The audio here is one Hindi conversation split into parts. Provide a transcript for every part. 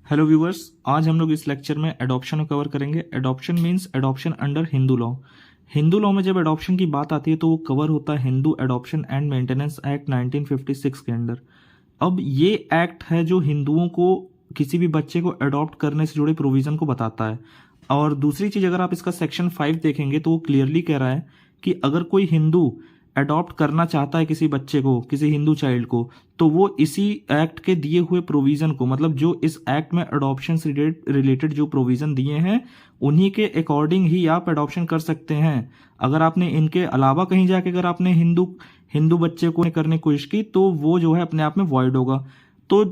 हेलो व्यूवर्स, आज हम लोग इस लेक्चर में एडॉप्शन को कवर करेंगे। Adoption means adoption under Hindu law. Hindu law में जब एडॉप्शन की बात आती है तो वो कवर होता है Hindu adoption and maintenance act 1956 के अंडर। अब ये एक्ट है जो हिंदुओं को किसी भी बच्चे को अडॉप्ट करने से जुड़े प्रोविजन को बताता है। और दूसरी चीज, अगर आप इसका सेक्शन 5 देखेंगे तो वो क्लियरली कह रहा है कि अगर कोई हिंदू अडॉप्ट करना चाहता है किसी बच्चे को, किसी हिंदू चाइल्ड को, तो वो इसी एक्ट के दिए हुए प्रोविजन को, मतलब जो इस एक्ट में अडॉप्शन से रिलेटेड जो प्रोविजन दिए हैं उन्हीं के अकॉर्डिंग ही आप अडॉप्शन कर सकते हैं। अगर आपने इनके अलावा कहीं जाके अगर आपने हिंदू हिंदू बच्चे को करने की कोशिश की तो वो जो है अपने आप में वॉइड होगा। तो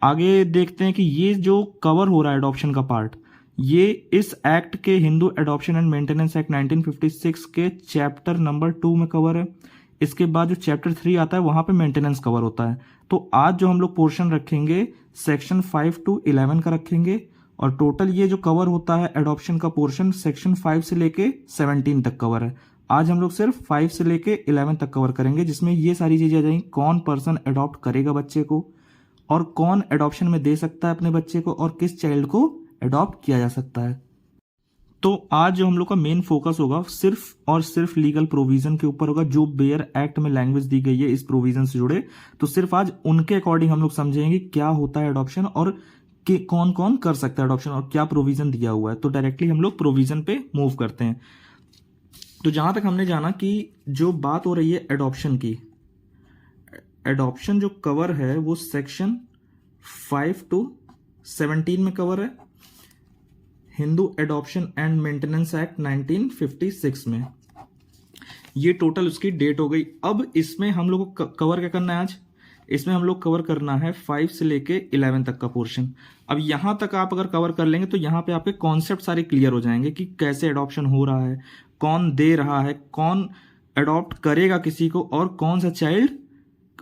आगे देखते हैं कि ये जो कवर हो रहा है अडॉप्शन का पार्ट, ये इस एक्ट के Hindu adoption and maintenance act 1956 के चैप्टर नंबर 2 में कवर है। इसके बाद जो चैप्टर 3 आता है वहां पे मेंटेनेंस कवर होता है। तो आज जो हम लोग पोर्शन रखेंगे सेक्शन 5 to 11 का रखेंगे, और टोटल ये जो कवर होता है एडॉप्शन का पोर्शन सेक्शन 5 से लेके 17 तक कवर है। आज हम लोग सिर्फ 5 से लेके 11 तक कवर करेंगे, जिसमें ये सारी चीजें आ जाएंगी। कौन पर्सन अडॉप्ट करेगा बच्चे को, और कौन एडॉप्शन में दे सकता है अपने बच्चे को, और किस चाइल्ड को अडॉप्ट किया जा सकता है। तो आज जो हम लोग का मेन फोकस होगा सिर्फ और सिर्फ लीगल प्रोविजन के ऊपर होगा, जो बेयर एक्ट में लैंग्वेज दी गई है इस प्रोविजन से जुड़े। तो सिर्फ आज उनके अकॉर्डिंग हम लोग समझेंगे क्या होता है अडॉप्शन, और कि कौन कौन कर सकता है अडॉप्शन, और क्या प्रोविजन दिया हुआ है। तो डायरेक्टली हम लोग प्रोविजन पे मूव करते हैं। तो जहां तक हमने जाना कि जो बात हो रही है एडॉप्शन की, एडॉप्शन जो कवर है वो सेक्शन 5 to 17 में कवर है Hindu adoption and maintenance act 1956 में। ये टोटल उसकी डेट हो गई। अब इसमें हम लोग को कवर क्या करना है आज? इसमें हम लोग कवर करना है 5 से लेके 11 तक का पोर्शन। अब यहां तक आप अगर कवर कर लेंगे तो यहां पे आपके कॉन्सेप्ट सारे क्लियर हो जाएंगे कि कैसे एडॉप्शन हो रहा है, कौन दे रहा है, कौन अडॉप्ट करेगा किसी को, और कौन सा चाइल्ड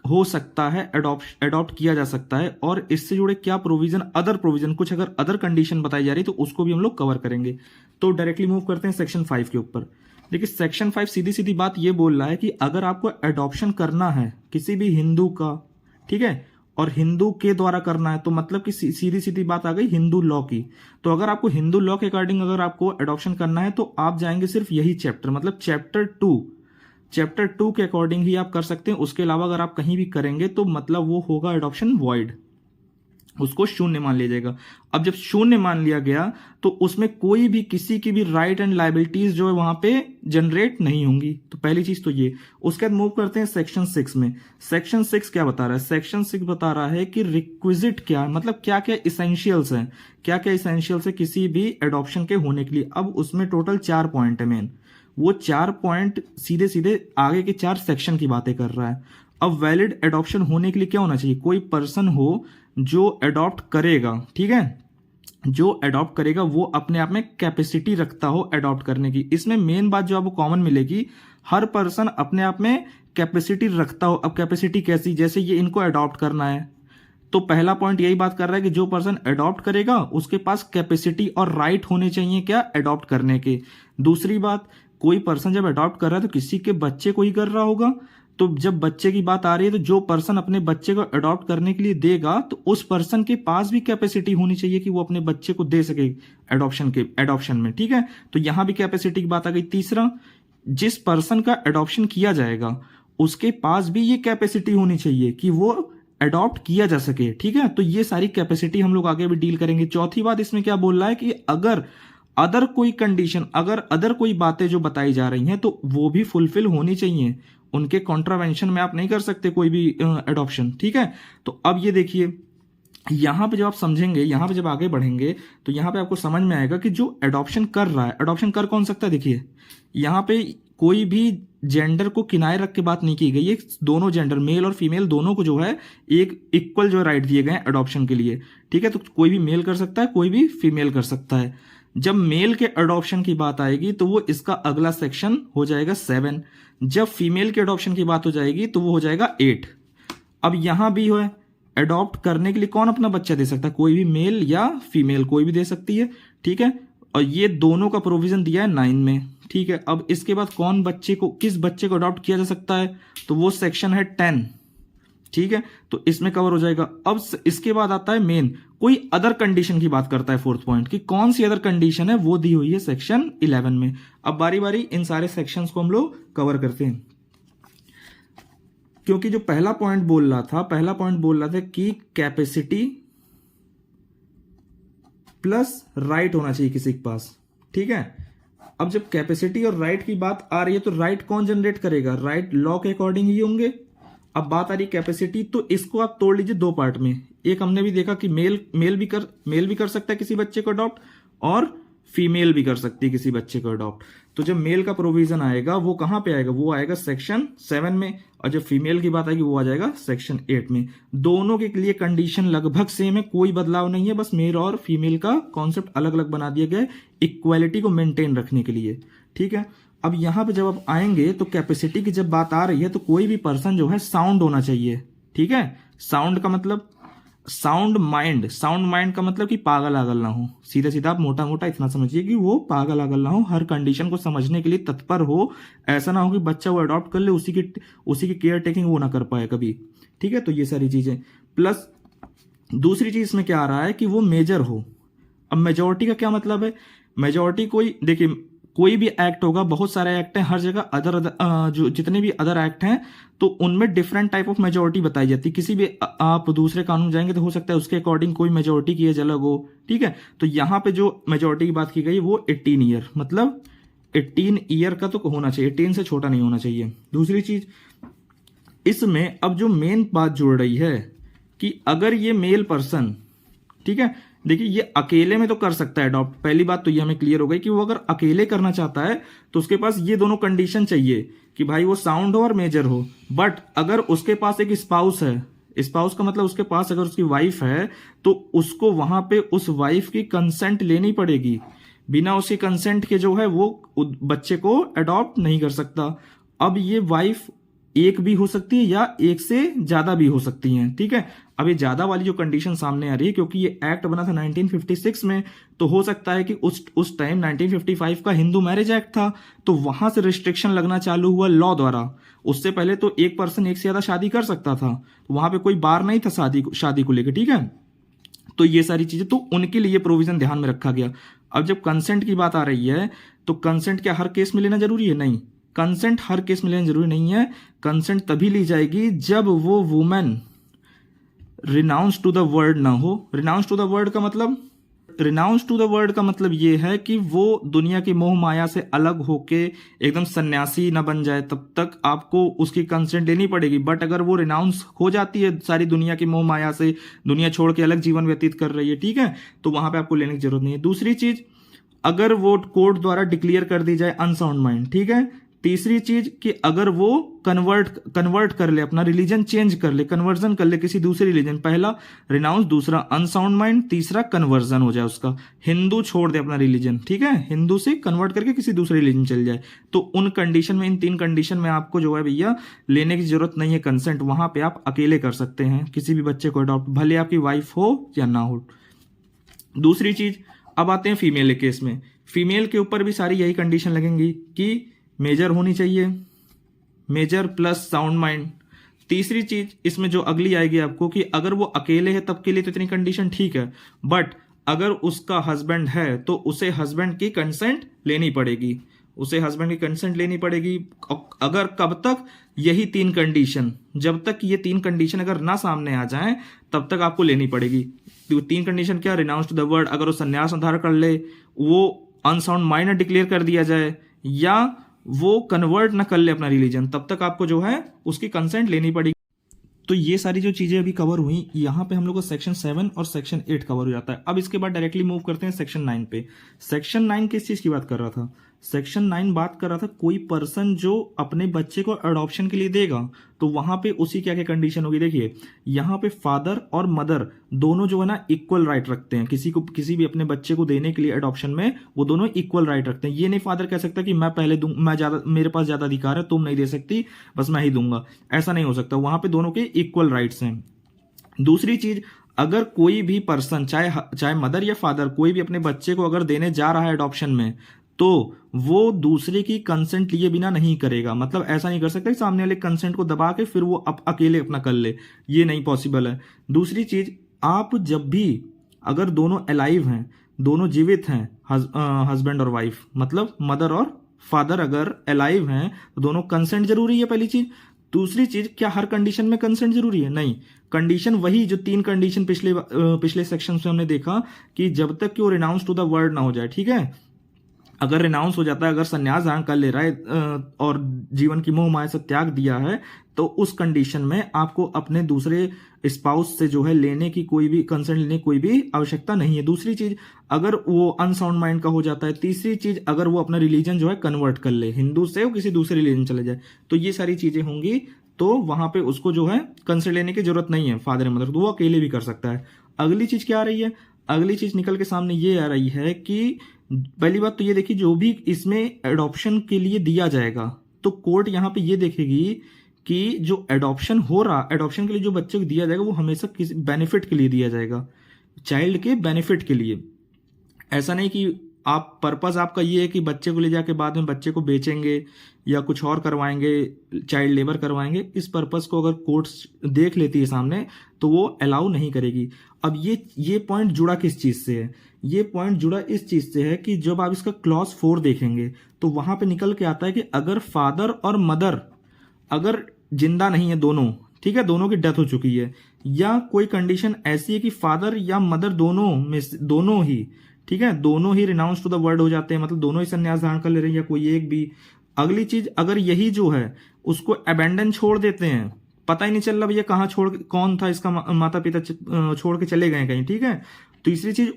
हो सकता है अडॉप्ट किया जा सकता है, और इससे जुड़े क्या प्रोविजन, अदर प्रोविजन, कुछ अगर अदर कंडीशन बताई जा रही तो उसको भी हम लोग कवर करेंगे। तो डायरेक्टली मूव करते हैं सेक्शन 5 के ऊपर। देखिए सेक्शन 5 सीधी सीधी बात ये बोल रहा है कि अगर आपको अडॉप्शन करना है किसी भी हिंदू का, ठीक है, और हिंदू के द्वारा करना है, तो मतलब कि सीधी सीधी बात आ गई हिंदू लॉ की। तो अगर आपको हिंदू लॉ के अकॉर्डिंग अगर आपको अडॉप्शन करना है तो आप जाएंगे सिर्फ यही चैप्टर, मतलब चैप्टर 2 के अकॉर्डिंग ही आप कर सकते हैं। उसके अलावा अगर आप कहीं भी करेंगे तो मतलब वो होगा एडॉप्शन वॉइड, उसको शून्य मान लिया जाएगा। अब जब शून्य मान लिया गया तो उसमें कोई भी किसी की भी राइट एंड लायबिलिटीज जो है वहां पे जनरेट नहीं होंगी। तो पहली चीज तो ये। उसके बाद मूव करते हैं सेक्शन 6 में। सेक्शन 6 क्या बता रहा है? सेक्शन 6 बता रहा है कि रिक्विजिट क्या है, मतलब क्या क्या इसेंशियल्स हैं, क्या क्या इसेंशियल्स है किसी भी एडॉप्शन के होने के लिए। अब उसमें टोटल 4 पॉइंट है मेन। वो 4 पॉइंट सीधे सीधे आगे के 4 सेक्शन की बातें कर रहा है। अब वैलिड एडॉप्शन होने के लिए क्या होना चाहिए? कोई पर्सन हो जो अडॉप्ट करेगा, ठीक है, जो अडॉप्ट करेगा वो अपने आप में कैपेसिटी रखता हो अडॉप्ट करने की। इसमें मेन बात जो आपको कॉमन मिलेगी, हर पर्सन अपने आप में कैपेसिटी रखता हो। अब कैपेसिटी कैसी? जैसे ये इनको अडॉप्ट करना है तो पहला पॉइंट यही बात कर रहा है कि जो पर्सन अडॉप्ट करेगा उसके पास कैपेसिटी और राइट होने चाहिए क्या? अडॉप्ट करने के। दूसरी बात, कोई पर्सन जब अडॉप्ट कर रहा है तो किसी के बच्चे को ही कर रहा होगा। तो जब बच्चे की बात आ रही है तो जो पर्सन अपने बच्चे को अडॉप्ट करने के लिए देगा तो उस पर्सन के पास भी कैपेसिटी होनी चाहिए कि वो अपने बच्चे को दे सके एडॉप्शन में, ठीक है। तो यहां भी कैपेसिटी की बात आ गई। तीसरा, जिस पर्सन का अडॉप्शन किया जाएगा उसके पास भी ये कैपेसिटी होनी चाहिए कि वो अडॉप्ट किया जा सके, ठीक है। तो ये सारी कैपेसिटी हम लोग आगे भी डील करेंगे। चौथी बात इसमें क्या बोल रहा है कि अगर अदर कोई कंडीशन, अगर अदर कोई बातें जो बताई जा रही हैं तो वो भी फुलफिल होनी चाहिए। उनके कॉन्ट्रावेंशन में आप नहीं कर सकते कोई भी एडॉप्शन, ठीक है। तो अब ये देखिए, यहां पे जब आप समझेंगे, यहां पे जब आगे बढ़ेंगे तो यहां पे आपको समझ में आएगा कि जो एडॉप्शन कर रहा है, एडॉप्शन कर कौन सकता है। देखिए यहां पे कोई भी जेंडर को किनारे रख के बात नहीं की गई है। दोनों जेंडर, मेल और फीमेल, दोनों को जो है एक इक्वल जो राइट दिए गए हैं एडॉप्शन के लिए, ठीक है। तो कोई भी मेल कर सकता है, कोई भी फीमेल कर सकता है। जब मेल के अडॉप्शन की बात आएगी तो वो इसका अगला सेक्शन हो जाएगा 7। जब फीमेल के अडॉप्शन की बात हो जाएगी तो वो हो जाएगा 8। अब यहां भी है, अडॉप्ट करने के लिए कौन अपना बच्चा दे सकता है? कोई भी मेल या फीमेल, कोई भी दे सकती है, ठीक है। और ये दोनों का प्रोविजन दिया है 9 में, ठीक है। अब इसके बाद कौन बच्चे को, किस बच्चे को अडॉप्ट किया जा सकता है? तो वो सेक्शन है 10, ठीक है, तो इसमें कवर हो जाएगा। अब इसके बाद आता है मेन, कोई अदर कंडीशन की बात करता है फोर्थ पॉइंट कि कौन सी अदर कंडीशन है, वो दी हुई है सेक्शन 11 में। अब बारी बारी इन सारे सेक्शंस को हम लोग कवर करते हैं, क्योंकि जो पहला पॉइंट बोल रहा था कि कैपेसिटी प्लस राइट होना चाहिए किसी के पास, ठीक है। अब जब कैपेसिटी और राइट की बात आ रही है तो राइट कौन जनरेट करेगा, राइट लॉ के अकॉर्डिंग ही होंगे। अब बात आ रही कैपेसिटी, तो इसको आप तोड़ लीजिए दो पार्ट में। एक हमने भी देखा कि मेल भी कर सकता है किसी बच्चे को अडॉप्ट, और फीमेल भी कर सकती है किसी बच्चे को अडॉप्ट। तो जब मेल का प्रोविजन आएगा वो कहां पे आएगा, वो आएगा सेक्शन 7 में, और जब फीमेल की बात आएगी वो आ जाएगा सेक्शन 8 में। दोनों के लिए कंडीशन लगभग सेम है, कोई बदलाव नहीं है, बस मेल और फीमेल का कॉन्सेप्ट अलग अलग बना दिया गया है इक्वालिटी को मेंटेन रखने के लिए, ठीक है। अब यहां पे जब आप आएंगे तो कैपेसिटी की जब बात आ रही है तो कोई भी पर्सन जो है साउंड होना चाहिए, ठीक है। साउंड का मतलब साउंड माइंड का मतलब कि पागल आगल ना हो, सीधा सीधा आप मोटा मोटा इतना समझिए कि वो पागल आगल ना हो, हर कंडीशन को समझने के लिए तत्पर हो। ऐसा ना हो कि बच्चा वो अडॉप्ट कर ले, उसी की केयर टेकिंग वो ना कर पाए कभी, ठीक है। तो ये सारी चीजें, प्लस दूसरी चीज में क्या आ रहा है कि वो मेजर हो। अब मेजोरिटी का क्या मतलब है, मेजोरिटी कोई भी एक्ट होगा, बहुत सारे एक्ट हैं हर जगह, जो जितने भी अदर एक्ट हैं तो उनमें डिफरेंट टाइप ऑफ मेजोरिटी बताई जाती है। किसी भी आप दूसरे कानून जाएंगे तो हो सकता है उसके अकॉर्डिंग कोई मेजोरिटी की एज अलग हो, ठीक है। तो यहां पे जो मेजोरिटी की बात की गई वो 18 ईयर, मतलब 18 ईयर का तो होना चाहिए, 18 से छोटा नहीं होना चाहिए। दूसरी चीज इसमें अब जो मेन बात जुड़ रही है कि अगर ये मेल पर्सन, ठीक है, देखिए ये अकेले में तो कर सकता है अडॉप्ट, पहली बात तो ये हमें क्लियर हो गई कि वो अगर अकेले करना चाहता है तो उसके पास ये दोनों कंडीशन चाहिए कि भाई वो साउंड हो और मेजर हो। बट अगर उसके पास एक स्पाउस है, स्पाउस का मतलब उसके पास अगर उसकी वाइफ है तो उसको वहां पे उस वाइफ की कंसेंट लेनी पड़ेगी, बिना उसकी कंसेंट के जो है वो बच्चे को अडॉप्ट नहीं कर सकता। अब ये वाइफ एक भी हो सकती है या एक से ज्यादा भी हो सकती हैं, ठीक है। अब ये ज्यादा वाली जो कंडीशन सामने आ रही है, क्योंकि ये एक्ट बना था 1956 में, तो हो सकता है कि उस टाइम 1955 का हिंदू मैरिज एक्ट था, तो वहां से रिस्ट्रिक्शन लगना चालू हुआ लॉ द्वारा। उससे पहले तो एक पर्सन एक से ज्यादा शादी कर सकता था, तो वहां पे कोई बार नहीं था शादी को लेकर, ठीक है। तो ये सारी चीजें, तो उनके लिए प्रोविजन ध्यान में रखा गया। अब जब कंसेंट की बात आ रही है तो कंसेंट क्या हर केस में लेना जरूरी है, नहीं। कंसेंट हर केस में लेना जरूरी नहीं है। कंसेंट तभी ली जाएगी जब वो women renounce to the word ना हो। रिनाउंस टू द वर्ड का मतलब ये है कि वो दुनिया की मोह माया से अलग होके एकदम सन्यासी ना बन जाए, तब तक आपको उसकी कंसेंट लेनी पड़ेगी। बट अगर वो रिनाउंस हो जाती है सारी दुनिया की मोह माया से, दुनिया छोड़ के अलग जीवन व्यतीत कर रही है, ठीक है, तो वहां पे आपको लेने की जरूरत नहीं है। दूसरी चीज, अगर वो कोर्ट द्वारा डिक्लेयर कर दी जाए अनसाउंड माइंड, ठीक है। तीसरी चीज कि अगर वो कन्वर्ट कर ले, अपना रिलीजन चेंज कर ले, कन्वर्जन कर ले किसी दूसरे रिलीजन, पहला रिनाउंस, दूसरा अनसाउंड माइंड, तीसरा कन्वर्जन हो जाए उसका, हिंदू छोड़ दे अपना रिलीजन, ठीक है, हिंदू से कन्वर्ट करके किसी दूसरे रिलीजन चल जाए, तो उन कंडीशन में, इन 3 कंडीशन में आपको जो है भैया लेने की जरूरत नहीं है कंसेंट। वहां पे आप अकेले कर सकते हैं किसी भी बच्चे को अडॉप्ट, भले आपकी वाइफ हो या ना हो। दूसरी चीज, अब आते हैं फीमेल के केस में। फीमेल के ऊपर भी सारी यही कंडीशन लगेंगी कि मेजर होनी चाहिए, मेजर प्लस साउंड माइंड। तीसरी चीज इसमें जो अगली आएगी आपको कि अगर वो अकेले है तब के लिए तो इतनी कंडीशन ठीक है, बट अगर उसका हस्बैंड है तो उसे हस्बैंड की कंसेंट लेनी पड़ेगी, अगर कब तक, यही 3 कंडीशन, जब तक ये 3 कंडीशन अगर ना सामने आ जाएं तब तक आपको लेनी पड़ेगी। तो 3 कंडीशन क्या, रिनाउंस टू द वर्ड, अगर वो संन्यास धारण कर ले, वो अनसाउंड माइंड डिक्लेयर कर दिया जाए, या वो कन्वर्ट ना कर ले अपना रिलीजन, तब तक आपको जो है उसकी कंसेंट लेनी पड़ेगी। तो ये सारी जो चीजें अभी कवर हुई, यहाँ पे हम लोग को सेक्शन 7 और सेक्शन 8 कवर हो जाता है। अब इसके बाद डायरेक्टली मूव करते हैं सेक्शन 9 पे। सेक्शन 9 किस चीज की बात कर रहा था, सेक्शन 9 बात कर रहा था कोई पर्सन जो अपने बच्चे को अडॉप्शन के लिए देगा तो वहां पे उसी क्या क्या कंडीशन होगी। देखिए यहाँ पे फादर और मदर दोनों जो है ना इक्वल राइट रखते हैं, किसी भी अपने बच्चे को देने के लिए अडॉप्शन में वो दोनों इक्वल राइट रखते हैं। ये नहीं फादर कह सकता कि मैं पहले दूं, मैं ज्यादा, मेरे पास ज्यादा अधिकार है, तुम नहीं दे सकती, बस मैं ही दूंगा, ऐसा नहीं हो सकता। वहां पे दोनों के इक्वल राइट्स हैं। दूसरी चीज, अगर कोई भी पर्सन, चाहे मदर या फादर, कोई भी अपने बच्चे को अगर देने जा रहा है अडॉप्शन में, तो वो दूसरे की कंसेंट लिए बिना नहीं करेगा। मतलब ऐसा नहीं कर सकता कि सामने वाले कंसेंट को दबा के फिर वो अकेले अपना कर ले, ये नहीं पॉसिबल है। दूसरी चीज, आप जब भी अगर दोनों अलाइव हैं, दोनों जीवित हैं, हस्बैंड और वाइफ, मतलब मदर और फादर अगर अलाइव हैं तो दोनों कंसेंट जरूरी है, पहली चीज। दूसरी चीज, क्या हर कंडीशन में कंसेंट जरूरी है? नहीं। कंडीशन वही जो 3 कंडीशन पिछले सेक्शन में हमने देखा कि जब तक कि वो रिनाउंस टू द वर्ड ना हो जाए, ठीक है। अगर रिनाउंस हो जाता है, अगर संन्यास धारण कर ले रहा है और जीवन की मोह माया से त्याग दिया है, तो उस कंडीशन में आपको अपने दूसरे स्पाउस से जो है लेने की कोई भी कंसर्न लेने की कोई भी आवश्यकता नहीं है। दूसरी चीज, अगर वो अनसाउंड माइंड का हो जाता है। तीसरी चीज, अगर वो अपना रिलीजन जो है कन्वर्ट कर ले, हिंदू से वो किसी दूसरे रिलीजन चले जाए, तो ये सारी चीजें होंगी, तो वहां पे उसको जो है कंसर्न लेने की जरूरत नहीं है फादर एंड मदर, तो वो अकेले भी कर सकता है। अगली चीज क्या आ रही है? अगली चीज निकल के सामने ये आ रही है कि पहली बात तो ये देखिए, जो भी इसमें एडॉप्शन के लिए दिया जाएगा तो कोर्ट यहां पे ये देखेगी कि जो एडॉप्शन हो रहा, एडॉप्शन के लिए जो बच्चे को दिया जाएगा वो हमेशा किसी बेनिफिट के लिए दिया जाएगा, चाइल्ड के बेनिफिट के लिए। ऐसा नहीं कि आप पर्पस आपका ये है कि बच्चे को ले जाके बाद में बच्चे को बेचेंगे या कुछ और करवाएंगे, चाइल्ड लेबर करवाएंगे। इस पर्पस को अगर कोर्ट्स देख लेती है सामने तो वो अलाउ नहीं करेगी। अब ये पॉइंट जुड़ा किस चीज से है? ये पॉइंट जुड़ा इस चीज से है कि जब आप इसका क्लॉज 4 देखेंगे तो वहां पे निकल के आता है कि अगर फादर और मदर अगर जिंदा नहीं है दोनों, ठीक है, दोनों की डेथ हो चुकी है, या कोई कंडीशन ऐसी है कि फादर या मदर दोनों में दोनों ही, ठीक है, दोनों ही रिनाउंस टू द वर्ड हो जाते हैं, मतलब दोनों ही संन्यास धारण कर ले रहे हैं या कोई एक भी। अगली चीज, अगर यही जो है उसको अबेंडन छोड़ देते हैं, पता ही नहीं चल रहा भैया कहाँ छोड़, कौन था इसका माता पिता छोड़ के चले गए कहीं, ठीक है। तीसरी चीज,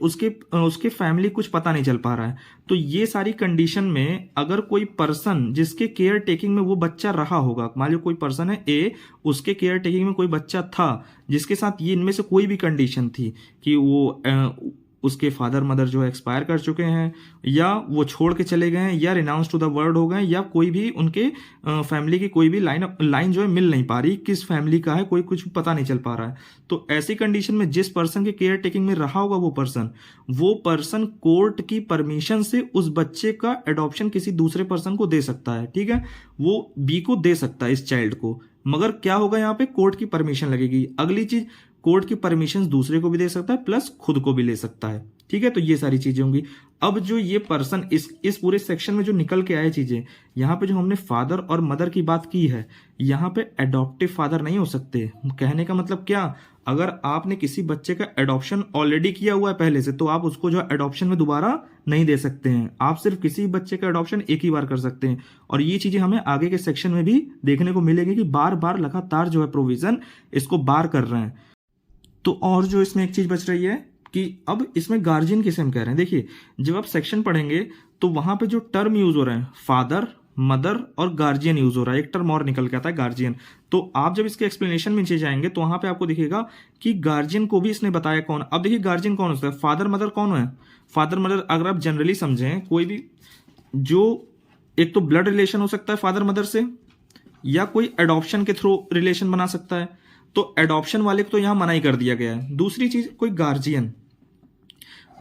उसके फैमिली कुछ पता नहीं चल पा रहा है। तो ये सारी कंडीशन में अगर कोई पर्सन जिसके केयर टेकिंग में वो बच्चा रहा होगा, मान लो कोई पर्सन है ए, उसके केयर टेकिंग में कोई बच्चा था जिसके साथ ये इनमें से कोई भी कंडीशन थी कि वो उसके फादर मदर जो है एक्सपायर कर चुके हैं, या वो छोड़ के चले गए हैं, या रिनाउंस टू द वर्ल्ड हो गए, या कोई भी उनके फैमिली की कोई भी लाइन जो है मिल नहीं पा रही, किस फैमिली का है कोई कुछ पता नहीं चल पा रहा है। तो ऐसी कंडीशन में जिस पर्सन के केयर टेकिंग में रहा होगा वो पर्सन कोर्ट की परमिशन से उस बच्चे का एडॉप्शन किसी दूसरे पर्सन को दे सकता है, ठीक है, वो बी को दे सकता है इस चाइल्ड को, मगर क्या होगा यहाँ पे कोर्ट की परमिशन लगेगी। अगली चीज, कोर्ट की परमिशन दूसरे को भी दे सकता है प्लस खुद को भी ले सकता है, ठीक है। तो ये सारी चीजें होंगी। अब जो ये पर्सन इस पूरे सेक्शन में जो निकल के आए चीजें, यहाँ पे जो हमने फादर और मदर की बात की है, यहाँ पे एडॉप्टिव फादर नहीं हो सकते। कहने का मतलब क्या, अगर आपने किसी बच्चे का एडॉप्शन ऑलरेडी किया हुआ है पहले से, तो आप उसको जो एडॉप्शन में दोबारा नहीं दे सकते हैं। आप सिर्फ किसी बच्चे का एडॉप्शन एक ही बार कर सकते हैं। और ये चीजें हमें आगे के सेक्शन में भी देखने को मिलेगी कि बार बार लगातार जो है प्रोविजन इसको बार कर रहे हैं। तो और जो इसमें एक चीज बच रही है कि अब इसमें गार्जियन किसे हम कह रहे हैं। देखिए, जब आप सेक्शन पढ़ेंगे तो वहां पे जो टर्म यूज हो रहे हैं, फादर, मदर और गार्जियन यूज हो रहा है, एक टर्म और निकल के आता है गार्जियन। तो आप जब इसके एक्सप्लेनेशन में नीचे जाएंगे तो वहां पे आपको दिखेगा कि गार्जियन को भी इसने बताया कौन। अब देखिए गार्जियन कौन होता है, फादर मदर कौन है। फादर मदर अगर आप जनरली समझें, कोई भी जो एक तो ब्लड रिलेशन हो सकता है फादर मदर से, या कोई एडॉप्शन के थ्रू रिलेशन बना सकता है। तो एडॉप्शन वाले को तो यहां मना ही कर दिया गया है। दूसरी चीज, कोई गार्जियन।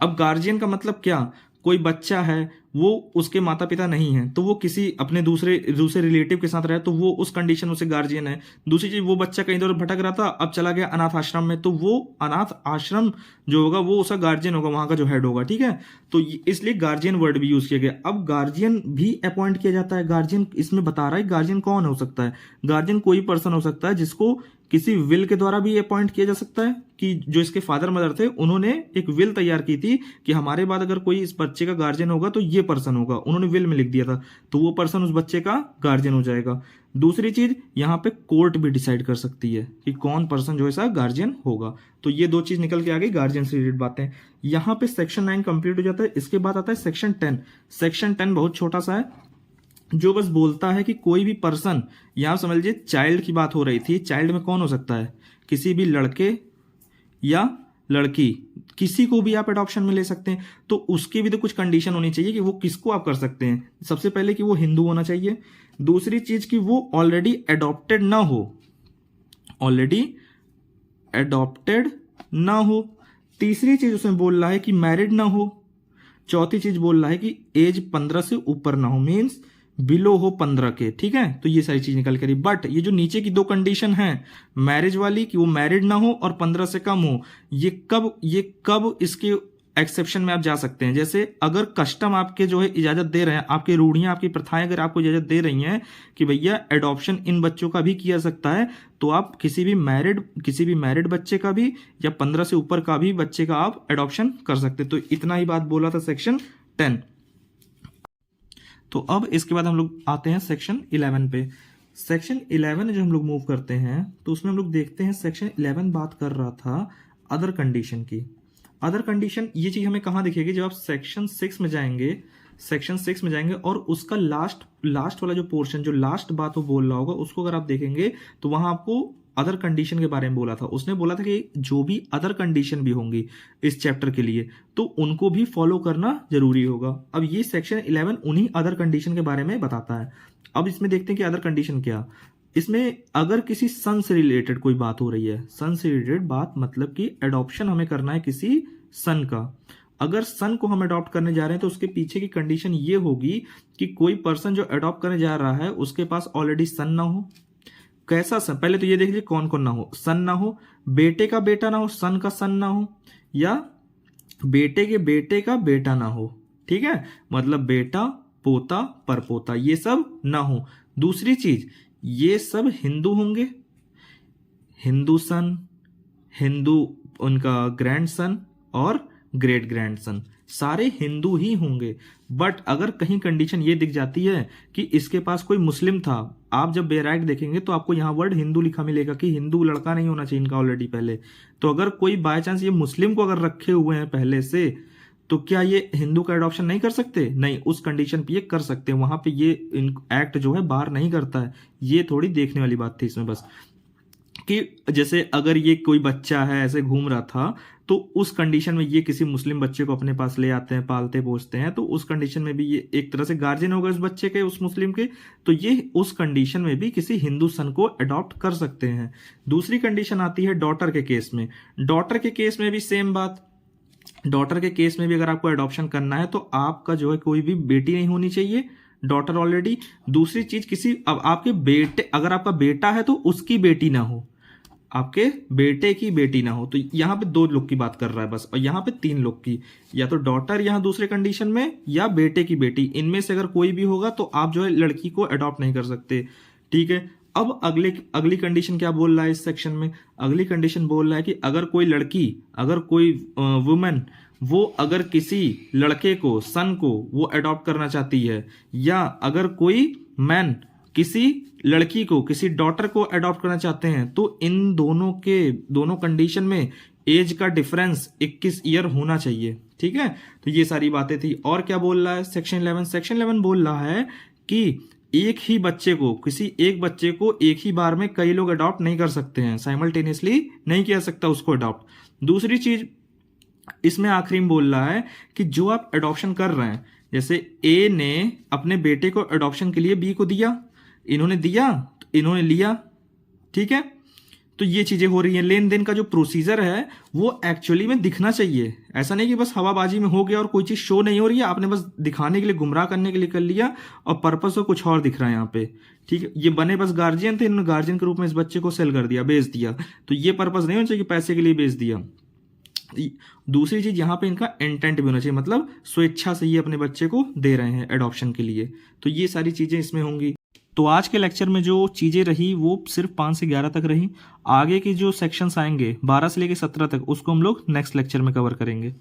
अब गार्जियन का मतलब क्या, कोई बच्चा है वो उसके माता पिता नहीं है, तो वो किसी अपने दूसरे रिलेटिव के साथ रहे तो वो उस कंडीशन में उसे गार्जियन है। दूसरी चीज, वो बच्चा कहीं इधर भटक रहा था, अब चला गया अनाथ आश्रम में, तो वो अनाथ आश्रम जो होगा वो उसका गार्जियन होगा, वहां का जो हेड होगा, ठीक है। तो इसलिए गार्जियन वर्ड भी यूज किया गया। अब गार्जियन भी अपॉइंट किया जाता है। गार्जियन इसमें बता रहा है गार्जियन कौन हो सकता है। गार्जियन कोई पर्सन हो सकता है जिसको किसी विल के द्वारा भी अपॉइंट किया जा सकता है, कि जो इसके फादर मदर थे उन्होंने एक विल तैयार की थी कि हमारे बाद अगर कोई इस बच्चे का गार्जियन होगा तो ये पर्सन होगा, उन्होंने विल में लिख दिया था, तो वो पर्सन उस बच्चे का गार्जियन हो जाएगा। दूसरी चीज, यहाँ पे कोर्ट भी डिसाइड कर सकती है कि कौन पर्सन जो है गार्जियन होगा। तो ये दो चीज निकल के आ गई गार्जियन से रिलेटेड बातें। यहाँ पे सेक्शन 9 कंप्लीट हो जाता है। इसके बाद आता है सेक्शन 10। सेक्शन 10 बहुत छोटा सा है, जो बस बोलता है कि कोई भी पर्सन, यहां समझ लीजिए चाइल्ड की बात हो रही थी, चाइल्ड में कौन हो सकता है, किसी भी लड़के या लड़की, किसी को भी आप एडॉप्शन में ले सकते हैं। तो उसकी भी तो कुछ कंडीशन होनी चाहिए कि वो किसको आप कर सकते हैं। सबसे पहले कि वो हिंदू होना चाहिए। दूसरी चीज कि वो ऑलरेडी एडॉप्टेड ना हो, ऑलरेडी एडॉप्टेड ना हो। तीसरी चीज उसमें बोल रहा है कि मैरिड ना हो। चौथी चीज बोल रहा है कि एज 15 से ऊपर ना हो, मीन्स बिलो हो 15 के, ठीक है। तो ये सारी चीज निकल करी। बट ये जो नीचे की दो कंडीशन है मैरिज वाली कि वो मैरिड ना हो और 15 से कम हो, ये कब इसके एक्सेप्शन में आप जा सकते हैं। जैसे अगर कस्टम आपके जो है इजाजत दे रहे हैं, आपकी रूढ़ियां आपकी प्रथाएं अगर आपको इजाजत दे रही हैं कि भैया एडॉप्शन इन बच्चों का भी किया सकता है, तो आप किसी भी मैरिड बच्चे का भी या 15 से ऊपर का भी बच्चे का आप एडॉप्शन कर सकते। तो इतना ही बात बोला था सेक्शन 10। तो अब इसके बाद हम लोग आते हैं सेक्शन 11 पे। सेक्शन 11 जो हम लोग मूव करते हैं तो उसमें हम लोग देखते हैं सेक्शन 11 बात कर रहा था अदर कंडीशन की। अदर कंडीशन ये चीज हमें कहाँ दिखेगी, जब आप सेक्शन 6 में जाएंगे और उसका लास्ट वाला जो पोर्शन, जो लास्ट बात वो बोल रहा होगा, उसको अगर आप देखेंगे तो वहां आपको अदर कंडीशन के बारे में बोला था। उसने बोला था कि जो भी अदर कंडीशन भी होंगी इस चैप्टर के लिए तो उनको भी फॉलो करना जरूरी होगा। अब ये सेक्शन 11 उन्हीं अदर कंडीशन के बारे में बताता है। अब इसमें देखते हैं कि अदर कंडीशन क्या। इसमें अगर किसी सन से रिलेटेड कोई बात हो रही है, सन से रिलेटेड बात मतलब कि एडॉप्शन हमें करना है किसी सन का, अगर सन को हम अडॉप्ट करने जा रहे हैं तो उसके पीछे की कंडीशन ये होगी कि कोई पर्सन जो अडॉप्ट करने जा रहा है उसके पास ऑलरेडी सन ना हो। कैसा सन, पहले तो ये देख लीजिए कौन कौन ना हो। सन ना हो, बेटे का बेटा ना हो, सन का सन ना हो, या बेटे के बेटे का बेटा ना हो, ठीक है, मतलब बेटा पोता परपोता ये सब ना हो। दूसरी चीज, ये सब हिंदू होंगे, हिंदू सन, हिंदू उनका ग्रैंड सन और ग्रेट ग्रैंड सन सारे हिंदू ही होंगे। बट अगर कहीं कंडीशन ये दिख जाती है कि इसके पास कोई मुस्लिम था, आप जब बेराइट देखेंगे तो आपको यहाँ वर्ड हिंदू लिखा मिलेगा कि हिंदू लड़का नहीं होना चाहिए इनका ऑलरेडी पहले। तो अगर कोई बाय चांस ये मुस्लिम को अगर रखे हुए हैं पहले से, तो क्या ये हिंदू का एडॉप्शन नहीं कर सकते? नहीं, उस कंडीशन पे ये कर सकते हैं। वहां पे ये एक्ट जो है बार नहीं करता है। ये थोड़ी देखने वाली बात थी इसमें बस, कि जैसे अगर ये कोई बच्चा है ऐसे घूम रहा था तो उस कंडीशन में ये किसी मुस्लिम बच्चे को अपने पास ले आते हैं, पालते पोसते हैं, तो उस कंडीशन में भी ये एक तरह से गार्जियन होगा उस बच्चे के, उस मुस्लिम के, तो ये उस कंडीशन में भी किसी हिंदू सन को अडॉप्ट कर सकते हैं। दूसरी कंडीशन आती है डॉटर के केस में। डॉटर के केस में भी सेम बात, डॉटर के केस में भी अगर आपको अडॉप्शन करना है तो आपका जो है कोई भी बेटी नहीं होनी चाहिए, डॉटर ऑलरेडी। दूसरी चीज, किसी अब आपके बेटे, अगर आपका बेटा है तो उसकी बेटी ना हो, आपके बेटे की बेटी ना हो। तो यहां पे 2 लोग की बात कर रहा है बस, और यहां पे 3 लोग की, या तो डॉटर यहां दूसरे कंडीशन में या बेटे की बेटी, इनमें से अगर कोई भी होगा तो आप जो है लड़की को अडॉप्ट नहीं कर सकते, ठीक है। अब अगली कंडीशन क्या बोल रहा है इस सेक्शन में? अगली कंडीशन बोल रहा है कि अगर कोई लड़की, अगर कोई वुमेन, वो अगर किसी लड़के को, सन को वो अडॉप्ट करना चाहती है, या अगर कोई मैन किसी लड़की को, किसी डॉटर को अडॉप्ट करना चाहते हैं, तो इन दोनों कंडीशन में एज का डिफरेंस 21 ईयर होना चाहिए, ठीक है। तो ये सारी बातें थी। और क्या बोल रहा है सेक्शन 11? सेक्शन 11 बोल रहा है कि एक ही बच्चे को, किसी एक बच्चे को एक ही बार में कई लोग अडॉप्ट नहीं कर सकते हैं, साइमल्टेनियसली नहीं किया सकता उसको अडॉप्ट। दूसरी चीज इसमें आखिरी में बोल रहा है कि जो आप अडॉप्शन कर रहे हैं, जैसे ए ने अपने बेटे को अडॉप्शन के लिए बी को दिया, इन्होंने दिया तो इन्होंने लिया, ठीक है। तो ये चीजें हो रही हैं। लेन देन का जो प्रोसीजर है वो एक्चुअली में दिखना चाहिए, ऐसा नहीं कि बस हवाबाजी में हो गया और कोई चीज शो नहीं हो रही है, आपने बस दिखाने के लिए, गुमराह करने के लिए कर लिया और पर्पस तो कुछ और दिख रहा है यहाँ पे, ठीक है। ये बने बस गार्जियन थे, इन्होंने गार्जियन के रूप में इस बच्चे को सेल कर दिया, बेच दिया, तो ये पर्पस नहीं होना चाहिए कि पैसे के लिए बेच दिया। दूसरी चीज यहाँ पे इनका इंटेंट भी होना चाहिए, मतलब स्वेच्छा से ये अपने बच्चे को दे रहे हैं एडॉप्शन के लिए। तो ये सारी चीजें इसमें होंगी। तो आज के लेक्चर में जो चीज़ें रही वो सिर्फ 5 से 11 तक रही। आगे के जो सेक्शंस आएंगे 12 से लेकर 17 तक, उसको हम लोग नेक्स्ट लेक्चर में कवर करेंगे।